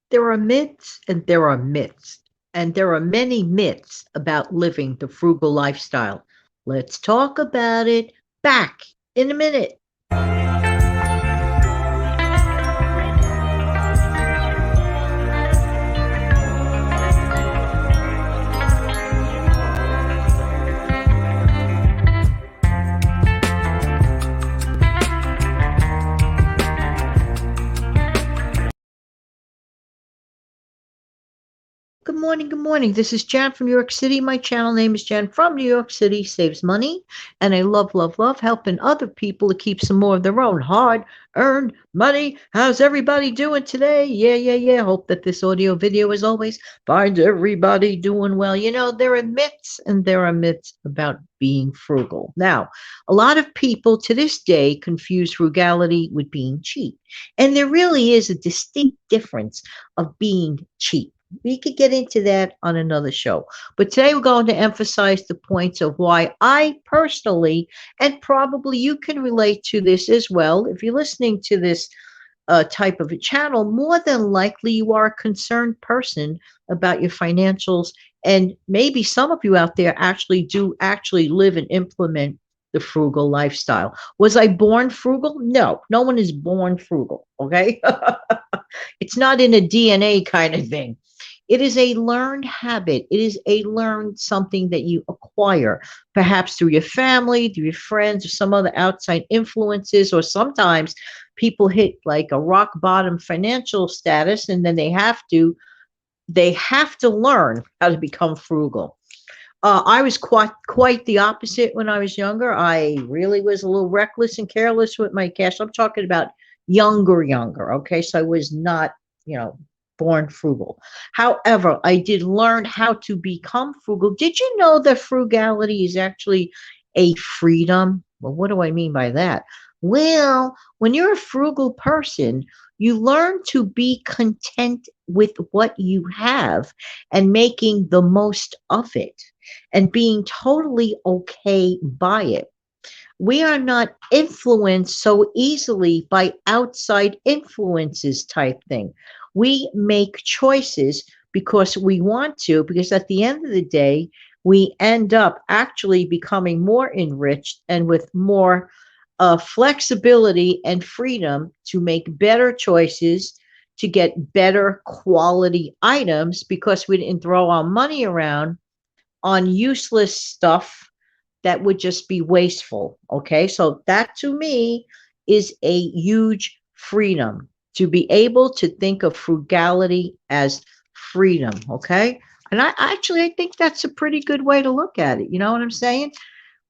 There are myths and there are myths, and there are many myths about living the frugal lifestyle. Let's talk about it back in a minute. Good morning, good morning. This is Jan from New York City. My channel name is Jan from New York City Saves Money. And I love, love, love helping other people to keep some more of their own hard earned money. How's everybody doing today? Yeah, yeah, yeah. Hope that this audio video, as always, finds everybody doing well. You know, there are myths and there are myths about being frugal. Now, a lot of people to this day confuse frugality with being cheap. And there really is a distinct difference of being cheap. We could get into that on another show. But today we're going to emphasize the points of why I personally, and probably you can relate to this as well. If you're listening to this type of a channel, more than likely you are a concerned person about your financials. And maybe some of you out there actually do actually live and implement the frugal lifestyle. Was I born frugal? No, no one is born frugal. Okay. It's not in a DNA kind of thing. It is a learned habit. It is a learned something that you acquire, perhaps through your family, through your friends, or some other outside influences, or sometimes people hit like a rock bottom financial status and then they have to learn how to become frugal. I was quite the opposite when I was younger. I really was a little reckless and careless with my cash. I'm talking about younger. Okay, so I was not, you know, born frugal. However, I did learn how to become frugal. Did you know that frugality is actually a freedom? Well, what do I mean by that? Well, when you're a frugal person, you learn to be content with what you have and making the most of it and being totally okay by it. We are not influenced so easily by outside influences type thing. We make choices because we want to, because at the end of the day, we end up actually becoming more enriched and with more flexibility and freedom to make better choices, to get better quality items because we didn't throw our money around on useless stuff that would just be wasteful. Okay. So that to me is a huge freedom to be able to think of frugality as freedom. Okay. And I think that's a pretty good way to look at it. You know what I'm saying?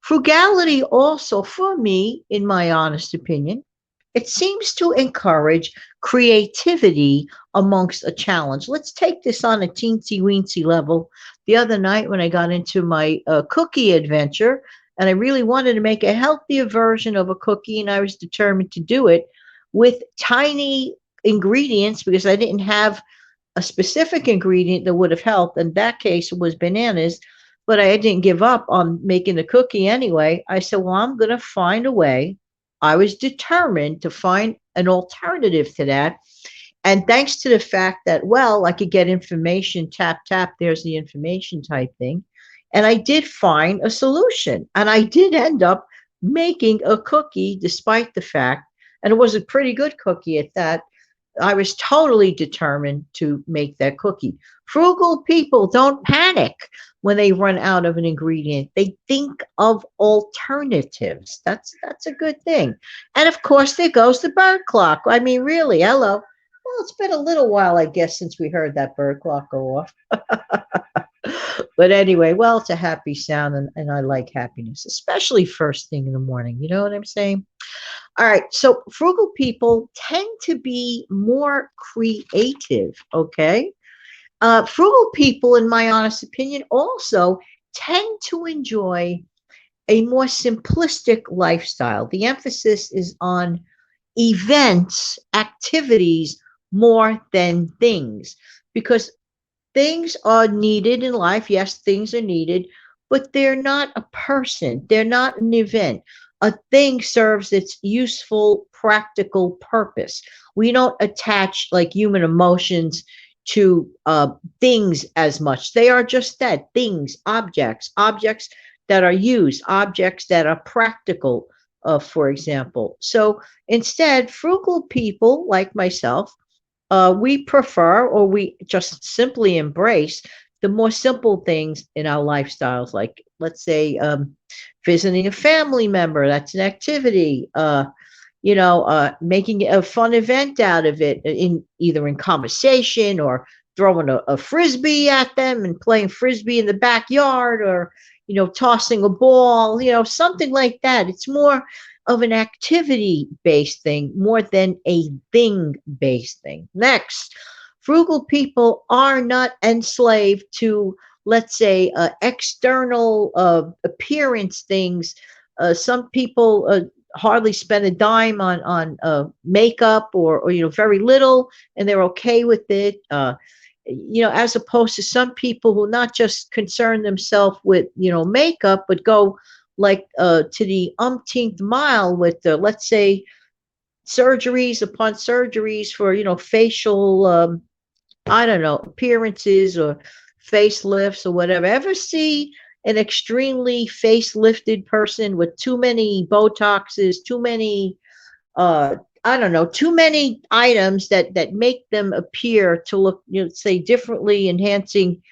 Frugality also, for me, in my honest opinion, it seems to encourage creativity amongst a challenge. Let's take this on a teensy weensy level. The other night, when I got into my cookie adventure, and I really wanted to make a healthier version of a cookie, and I was determined to do it with tiny ingredients because I didn't have a specific ingredient that would have helped. In that case, it was bananas, but I didn't give up on making the cookie anyway. I said, well, I'm going to find a way. I was determined to find an alternative to that. And thanks to the fact that, well, I could get information, tap, tap, there's the information type thing. And I did find a solution. And I did end up making a cookie despite the fact, and it was a pretty good cookie at that. I was totally determined to make that cookie. Frugal people don't panic when they run out of an ingredient. They think of alternatives. That's a good thing. And of course, there goes the bird clock. I mean, really, hello. Well, it's been a little while, I guess, since we heard that bird clock go off. But anyway, well, it's a happy sound, and I like happiness, especially first thing in the morning. You know what I'm saying? All right. So frugal people tend to be more creative. Okay. Frugal people, in my honest opinion, also tend to enjoy a more simplistic lifestyle. The emphasis is on events, activities more than things because things are needed in life. Yes, things are needed, but they're not a person, they're not an event. A thing serves its useful, practical purpose. We don't attach like human emotions to things as much. They are just that, things, objects that are used, objects that are practical, for example. So instead, frugal people like myself, we prefer, or we just simply embrace the more simple things in our lifestyles, like, let's say, visiting a family member. That's an activity. Making a fun event out of it, in either in conversation, or throwing a frisbee at them and playing frisbee in the backyard, or tossing a ball, something like that. It's more of an activity based thing more than a thing based thing. Next, frugal people are not enslaved to, let's say, external appearance things. Some people hardly spend a dime on makeup, or very little, and they're okay with it. As opposed to some people who not just concern themselves with makeup, but go like to the umpteenth mile with let's say surgeries upon surgeries for facial I don't know, appearances or facelifts or whatever. Ever see an extremely facelifted person with too many Botoxes, too many, uh, I don't know, too many items that make them appear to look, say, differently, enhancing,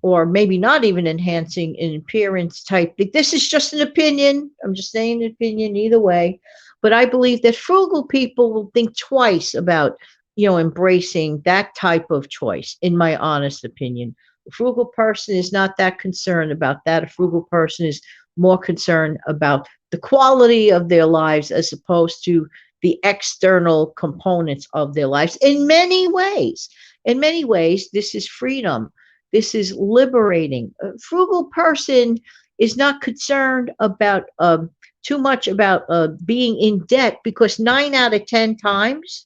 or maybe not even enhancing an appearance type. This is just an opinion. I'm just saying an opinion either way. But I believe that frugal people will think twice about, embracing that type of choice, in my honest opinion. A frugal person is not that concerned about that. A frugal person is more concerned about the quality of their lives as opposed to the external components of their lives in many ways. In many ways, this is freedom. This is liberating. A frugal person is not concerned about too much about being in debt, because 9 out of 10 times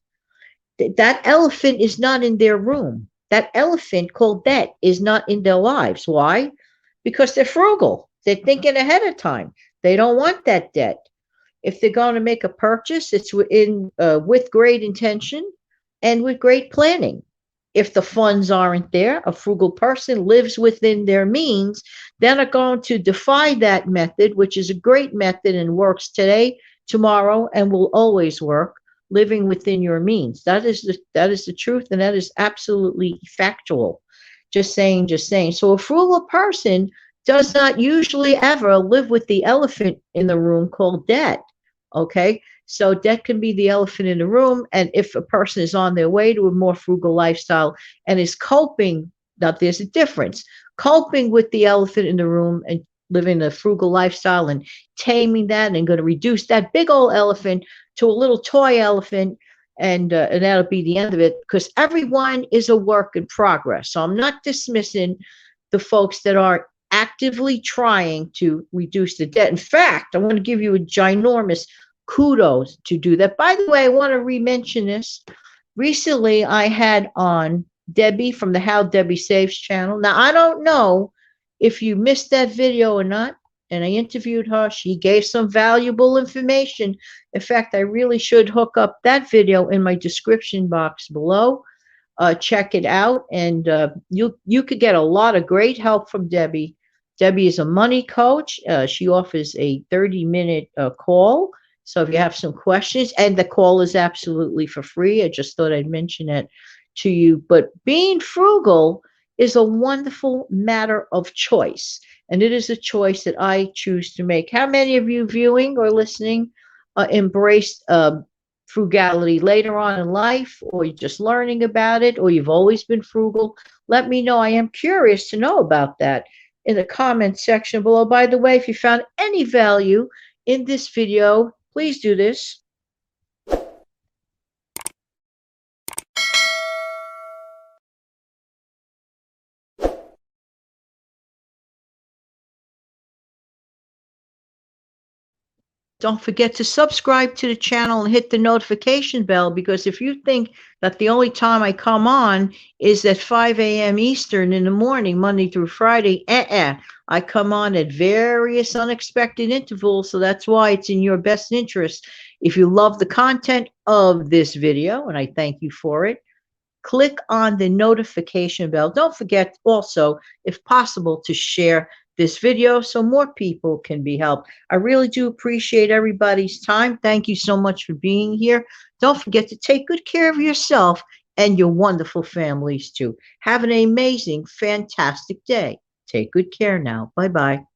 that elephant is not in their room. That elephant called debt is not in their lives. Why? Because they're frugal. They're thinking ahead of time. They don't want that debt. If they're going to make a purchase, it's with great intention and with great planning. If the funds aren't there, a frugal person lives within their means, then are going to defy that method, which is a great method and works today, tomorrow, and will always work. Living within your means. That is the truth, and that is absolutely factual. Just saying, just saying. So a frugal person does not usually ever live with the elephant in the room called debt. Okay. So debt can be the elephant in the room. And if a person is on their way to a more frugal lifestyle and is coping, now there's a difference. Coping with the elephant in the room and living a frugal lifestyle and taming that, and going to reduce that big old elephant to a little toy elephant, and that'll be the end of it, because everyone is a work in progress. So I'm not dismissing the folks that are actively trying to reduce the debt. In fact, I want to give you a ginormous kudos to do that. By the way, I want to re-mention this. Recently, I had on Debbie from the How Debbie Saves channel. Now, I don't know if you missed that video or not, and I interviewed her. She gave some valuable information. In fact, I really should hook up that video in my description box below. Check it out, and you could get a lot of great help from Debbie. Debbie is a money coach. She offers a 30-minute call. So if you have some questions, and the call is absolutely for free, I just thought I'd mention it to you. But being frugal is a wonderful matter of choice, and it is a choice that I choose to make. How many of you viewing or listening embraced frugality later on in life, or you're just learning about it, or you've always been frugal? Let me know. I am curious to know about that in the comment section below. By the way, if you found any value in this video, please do this. Don't forget to subscribe to the channel and hit the notification bell, because if you think that the only time I come on is at 5 a.m. Eastern in the morning, Monday through Friday, I come on at various unexpected intervals, so that's why it's in your best interest. If you love the content of this video, and I thank you for it, click on the notification bell. Don't forget also, if possible, to share this video so more people can be helped. I really do appreciate everybody's time. Thank you so much for being here. Don't forget to take good care of yourself and your wonderful families too. Have an amazing, fantastic day. Take good care now. Bye bye.